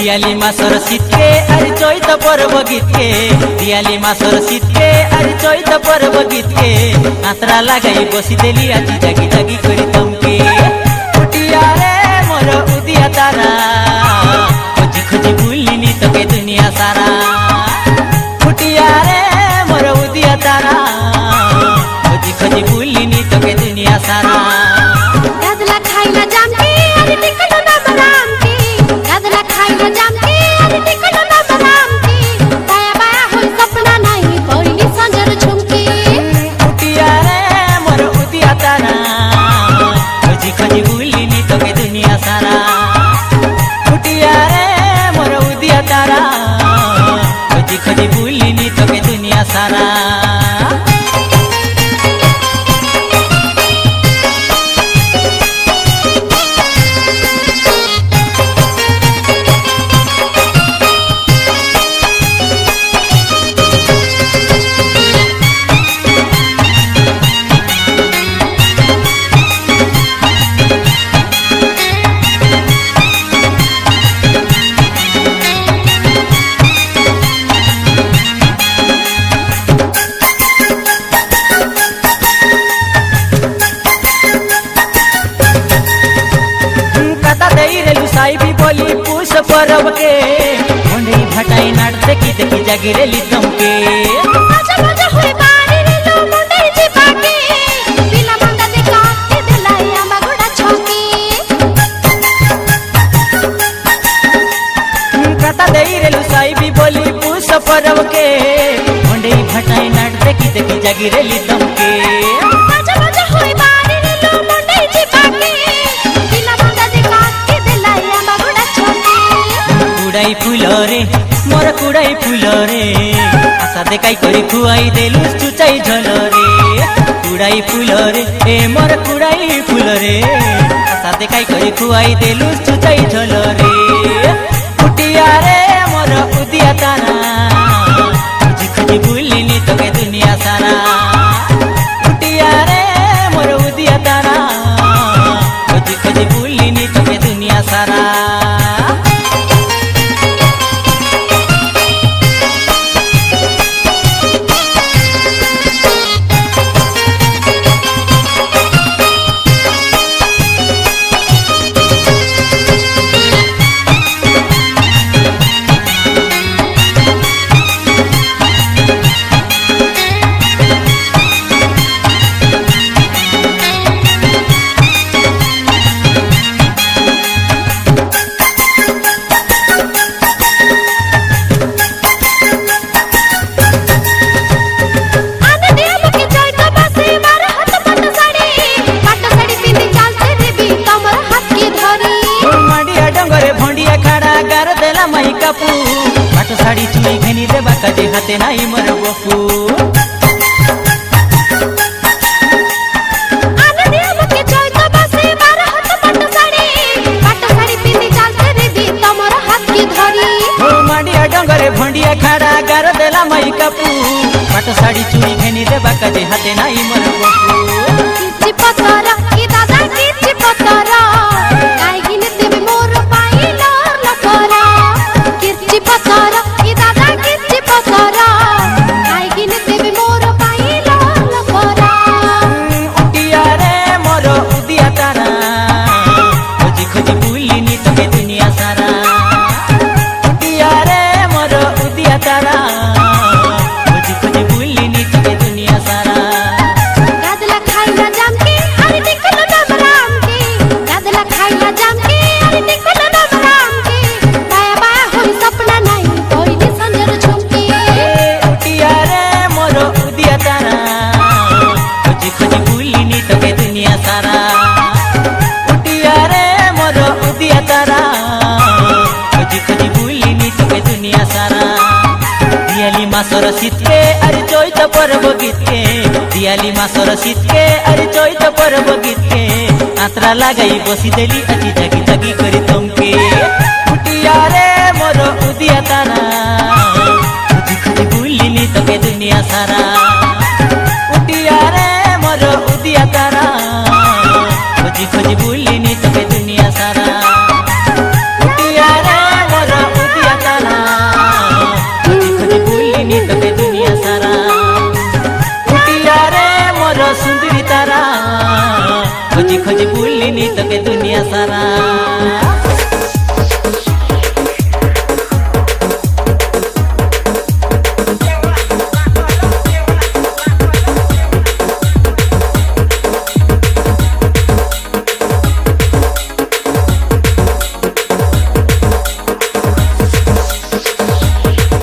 दियाली मासर शीतके अरे चैत पर्व गीतके दियाली मासर शीतके अरे चैत पर्व गीतके आत्रा लगाई बसिदेली आजी जागी जागी करी तमके फुटिया रे मोर उदिया तारा खोजी खोजी भूलिनी तोके दुनिया सारा फुटिया रे मोर उदिया तारा खोजी खोजी भूलिनी तोके दुनिया सारा गादला खाइला जामके अरे टिकलो ना बरामके गादला खाइला जामके अरे टिकलो ना बरामके बाया बाया होई सपना नाही पइली संजर झुमके फुटिया रे मोर उदिया तारा खोजी खोजी भूलिनी तोके दुनिया सारा फुटिया रे मोर उदिया तारा खोजी खोजी भूलिनी तोके दुनिया सारा साइबी बोली पूछ परब के मुंडी भटाई नाटते की देखी जागिरेली तमके आजा मजा होई बारी रे लो मुंडे जी पाके बिना मंगा दे काटे दिलाई आमा घोड़ा छौके कता देई रेलु साइबी बोली पूछ परब के मुंडी भटाई नाटते की देखी जागिरेली तमके आजा मजा होई बारी रे लो मुंडे जी पाके बिना मंगा दे काटे दिलाई आमा घोड़ा छौके कुड़ाई फूल रे मोर कुड़ाई फूल रे आशा देखाई करी खुआई देलु चुचाई झल रे कुड़ाई फूल रे ए मोर कुड़ाई फूल रे आशा देखाई करी खुआई देलु चुचाई झल रे फुटिया रे मोर उदिया तारा खोजी खोजी भूलिनी तोके दुनिया सारा फुटिया रे मोर उदिया तारा खोजी खोजी भूलिनी तोके दुनिया सारा कापू पाट साड़ी चुई घेनी देबा कजे हाथे नाही मर बपू डंगरे भंडिया खाड़ा गार देला मई कापू पाट साड़ी चुई घेनी देबा कजे हाथे नाही मर बपू किछि पतरा की दादा किछि पतरा काई गिने देबे मोर पाई लर लखरा किछि पतरा की दादा किछि पतरा काई गिने देबे मोर पाई लर लखरा उटिया रे मोर उदिया तारा खोजी खोजी भूलिनी तोके दुनिया सारा उटिया रे मोर उदिया तारा खोजी खोजी भूलिनी तोके दुनिया सारा गादला खाइला जामके अरे टिकलो ना बरामके गादला खाइला जामके अरे टिकलो ना बरामके बाया बाया होई सपना नाही पइली संजर झुमके उटिया रे मोर उदिया तारा खोजी खोजी भूलिनी तोके दुनिया सारा उटिया रे मोर उदिया तारा खोजी खोजी भूलिनी तोके दुनिया सारा दियाली मासर शीतके अरे चैत पर्व गीतके दियाली मासर शीतके अरे चैत पर्व गीतके आत्रा लगाई बसिदेली आजी जागी जागी करी तमके फुटिया रे मोर उदिया तारा खोजी खोजी भूलिनी तोके दुनिया सारा उटिया रे मोर उदिया तारा खोजी खोजी भूलिनी तोके दुनिया सारा उटिया रे मोर দুনিয়া সারা